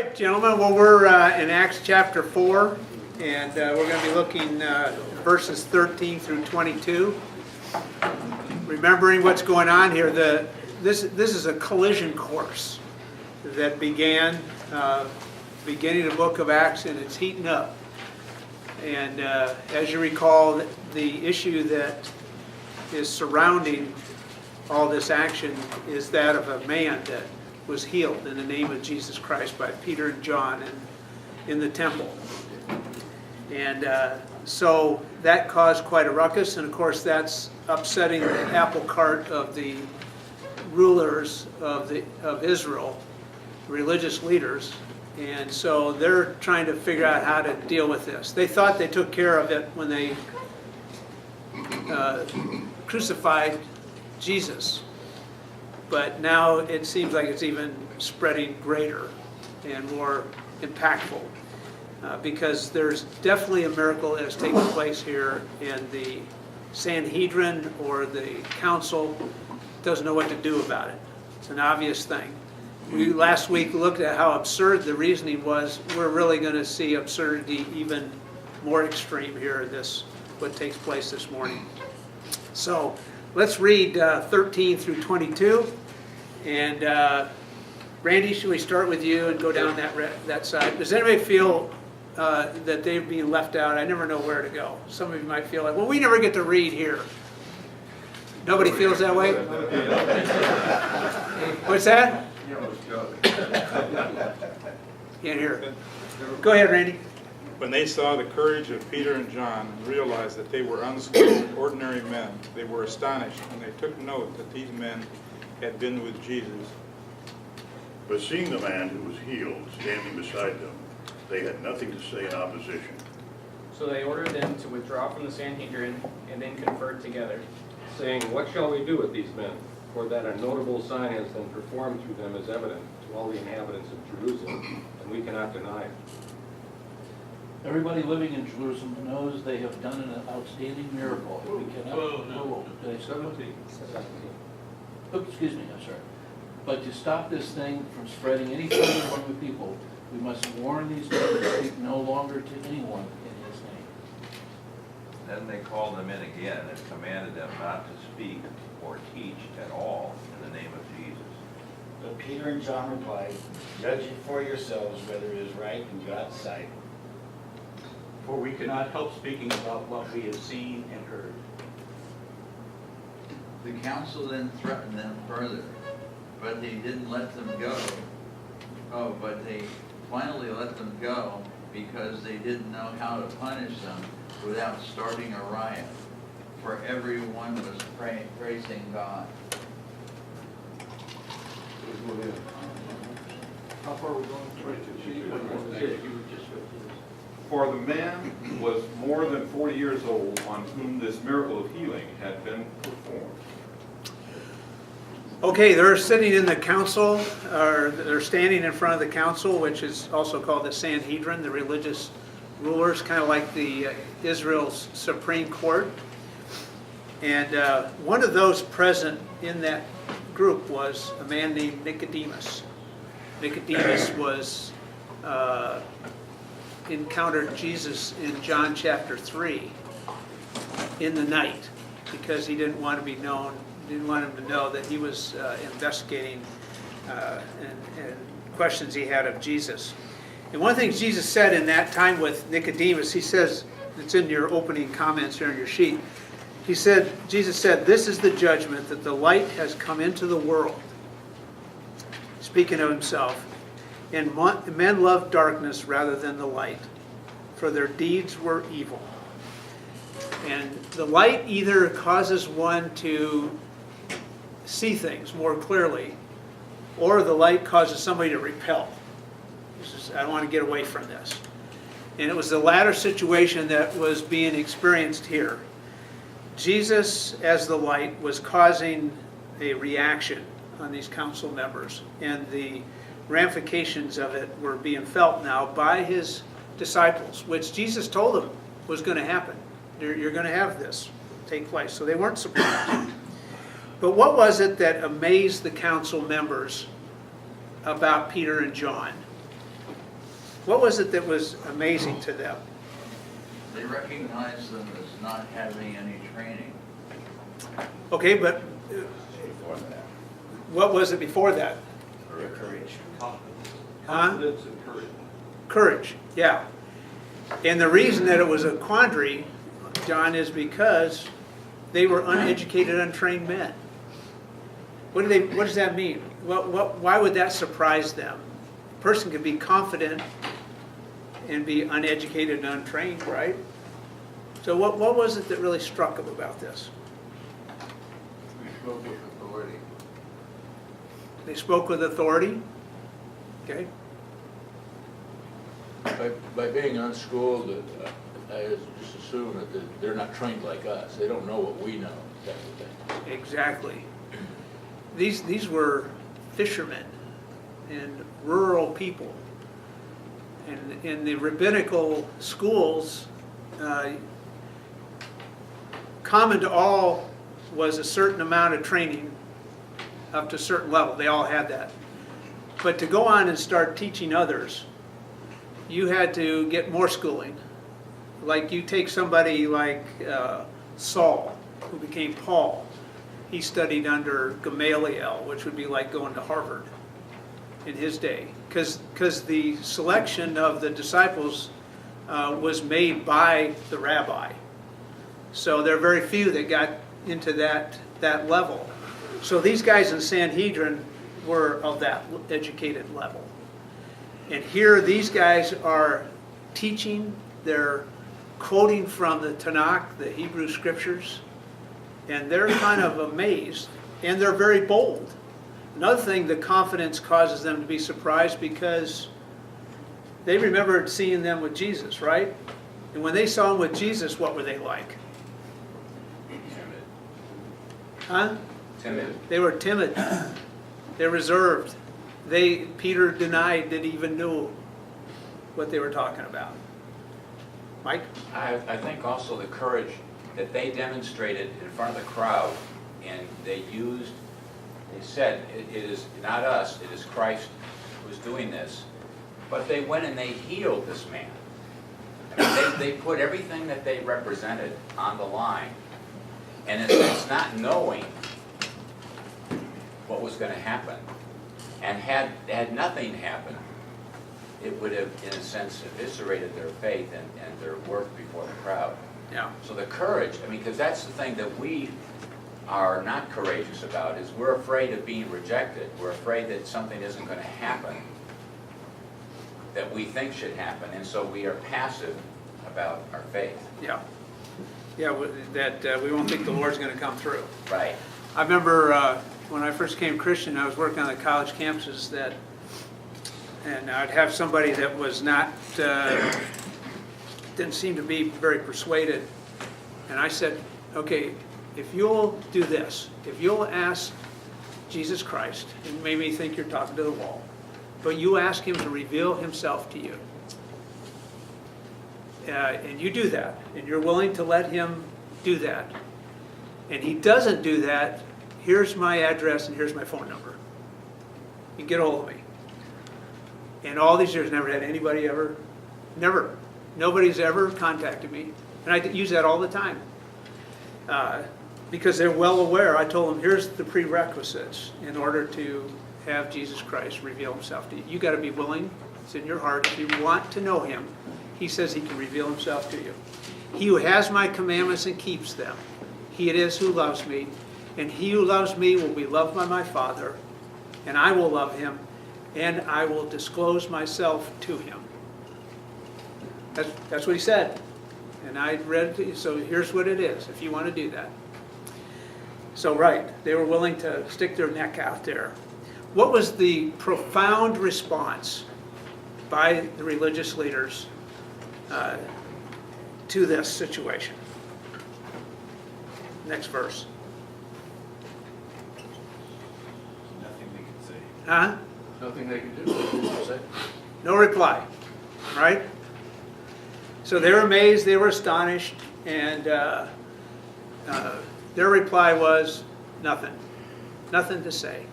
right, gentlemen, well, we're in Acts chapter 4, and we're going to be looking verses 13 through 22. Remembering what's going on here, this is a collision course that began beginning of the book of Acts, and it's heating up. And as you recall, the issue that is surrounding all this action is that of a man that was healed in the name of Jesus Christ by Peter and John in the temple. And so that caused quite a ruckus, and of course that's upsetting the apple cart of the rulers of Israel, religious leaders. And so they're trying to figure out how to deal with this. They thought they took care of it when they crucified Jesus. But now it seems like it's even spreading greater and more impactful because there's definitely a miracle that has taken place here, and the Sanhedrin or the council doesn't know what to do about it. It's an obvious thing. We last week looked at how absurd the reasoning was. We're really going to see absurdity even more extreme here in what takes place this morning. So let's read 13 through 22. And Randy, should we start with you and go down that side? Does anybody feel that they're being left out? I never know where to go. Some of you might feel like, well, we never get to read here. Nobody feels that way? What's that? Can't hear. Go ahead, Randy. When they saw the courage of Peter and John and realized that they were unskilled, ordinary men, they were astonished, and they took note that these men had been with Jesus. But seeing the man who was healed standing beside them, they had nothing to say in opposition. So they ordered them to withdraw from the Sanhedrin and then conferred together, saying, "What shall we do with these men? For that a notable sign has been performed through them is evident to all the inhabitants of Jerusalem, and we cannot deny it." Everybody living in Jerusalem knows they have done an outstanding miracle. We cannot. Did I say something? Oops, excuse me, I'm sorry. But to stop this thing from spreading any further among the people, we must warn these men to speak no longer to anyone in his name. Then they called them in again and commanded them not to speak or teach at all in the name of Jesus. But Peter and John replied, "Judge it for yourselves whether it is right in God's sight. For we cannot help speaking about what we have seen and heard." The council then threatened them further, but they didn't let them go. But they finally let them go because they didn't know how to punish them without starting a riot, for everyone was praising God. How far are we going? For the man was more than 40 years old on whom this miracle of healing had been performed. Okay, they're sitting in the council, or they're standing in front of the council, which is also called the Sanhedrin, the religious rulers, kind of like the Israel's Supreme Court. And one of those present in that group was a man named Nicodemus. Nicodemus was encountered Jesus in John chapter 3 in the night because he didn't want to be known. Didn't want him to know that he was investigating and questions he had of Jesus. And one of the things Jesus said in that time with Nicodemus, he says, it's in your opening comments here on your sheet, Jesus said, "This is the judgment, that the light has come into the world," speaking of himself, "and men loved darkness rather than the light, for their deeds were evil." And the light either causes one to see things more clearly, or the light causes somebody to repel. I don't want to get away from this. And it was the latter situation that was being experienced here. Jesus, as the light, was causing a reaction on these council members, and the ramifications of it were being felt now by his disciples, which Jesus told them was going to happen. You're going to have this take place. So they weren't surprised. But what was it that amazed the council members about Peter and John? What was it that was amazing to them? They recognized them as not having any training. Okay, but what was it before that? Courage. Huh? Confidence and courage. Courage, yeah. And the reason that it was a quandary, John, is because they were uneducated, untrained men. What does that mean? Why would that surprise them? A person could be confident and be uneducated and untrained, right? So what was it that really struck them about this? We spoke with authority. They spoke with authority, okay? By being unschooled, I just assume that they're not trained like us. They don't know what we know, type of thing. Exactly. These were fishermen and rural people. And in the rabbinical schools, common to all was a certain amount of training up to a certain level. They all had that. But to go on and start teaching others, you had to get more schooling. Like you take somebody like Saul, who became Paul. He studied under Gamaliel, which would be like going to Harvard in his day. Because the selection of the disciples was made by the rabbi. So there are very few that got into that level. So these guys in Sanhedrin were of that educated level. And here these guys are teaching, they're quoting from the Tanakh, the Hebrew scriptures, and they're kind of amazed, and they're very bold. Another thing, the confidence causes them to be surprised because they remembered seeing them with Jesus, right? And when they saw him with Jesus, what were they like? Huh? Timid. They were timid. They're reserved. Peter denied that he even knew what they were talking about. Mike? I think also the courage that they demonstrated in front of the crowd, and they said, it is not us, it is Christ who is doing this. But they went and they healed this man. I mean, they put everything that they represented on the line. And it's not knowing what was going to happen. And had nothing happened, it would have, in a sense, eviscerated their faith and their work before the crowd. Yeah. So the courage, I mean, because that's the thing that we are not courageous about, is we're afraid of being rejected. We're afraid that something isn't going to happen that we think should happen, and so we are passive about our faith. Yeah. Yeah, that we won't think the Lord's going to come through. Right. I remember when I first came Christian, I was working on the college campuses and I'd have somebody that was not, didn't seem to be very persuaded. And I said, okay, if you'll do this, if you'll ask Jesus Christ, it made me think you're talking to the wall, but you ask him to reveal himself to you. And you do that, and you're willing to let him do that, and he doesn't do that, here's my address and here's my phone number. You can get a hold of me. And all these years, never had anybody ever, nobody's ever contacted me. And I use that all the time. Because they're well aware. I told them, here's the prerequisites in order to have Jesus Christ reveal himself to you. You got to be willing, it's in your heart, if you want to know him, he says he can reveal himself to you. He who has my commandments and keeps them, he it is who loves me. And he who loves me will be loved by my Father, and I will love him, and I will disclose myself to him. That's what he said. And I read it to you, so here's what it is, if you want to do that. So right, they were willing to stick their neck out there. What was the profound response by the religious leaders to this situation? Next verse. Nothing they could say. Huh? Nothing they can do. No reply, right? So they were amazed, they were astonished, and their reply was nothing. Nothing to say.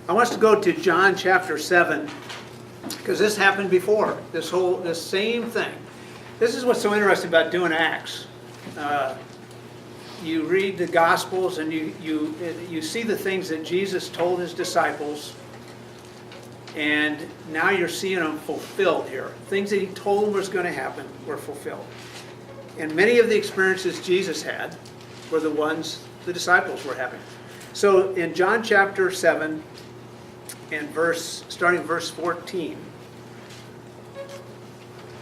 I want us to go to John chapter 7. Because this happened before, this same thing. This is what's so interesting about doing Acts. You read the Gospels and you see the things that Jesus told his disciples, and now you're seeing them fulfilled here. Things that he told them was going to happen were fulfilled. And many of the experiences Jesus had were the ones the disciples were having. So in John chapter 7, and starting verse 14,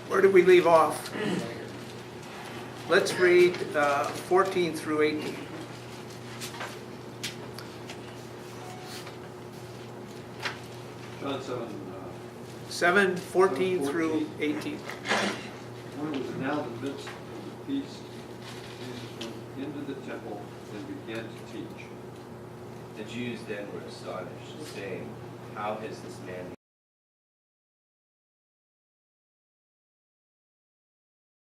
where did we leave off? Let's read 14 through 18. John 7, 14 through 18. When it was now the midst of the feast, Jesus went into the temple and began to teach. The Jews then were astonished, saying, "How has this man